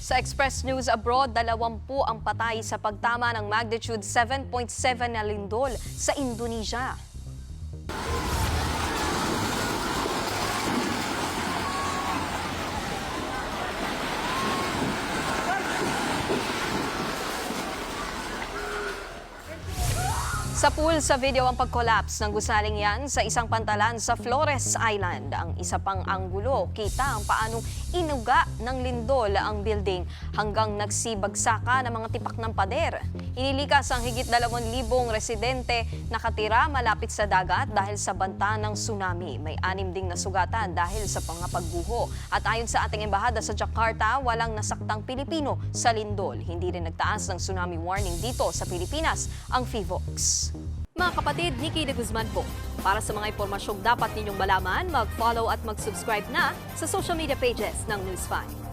Sa Express News Abroad, 20 ang patay sa pagtama ng magnitude 7.7 na lindol sa Indonesia. Sa pool sa video ang pag-collapse ng gusaling yan sa isang pantalan sa Flores Island. Ang isa pang anggulo, kita ang paanong inuga ng lindol ang building hanggang nagsibagsaka ng mga tipak ng pader. Inilikas ang higit 2,000 residente nakatira malapit sa dagat dahil sa banta ng tsunami. May 6 ding nasugatan dahil sa mga pagguho. At ayon sa ating embahada sa Jakarta, walang nasaktang Pilipino sa lindol. Hindi rin nagtaas ng tsunami warning dito sa Pilipinas ang FIVOX. Mga kapatid, Nikki de Guzman po. Para sa mga impormasyong dapat ninyong malaman, mag-follow at mag-subscribe na sa social media pages ng News 5.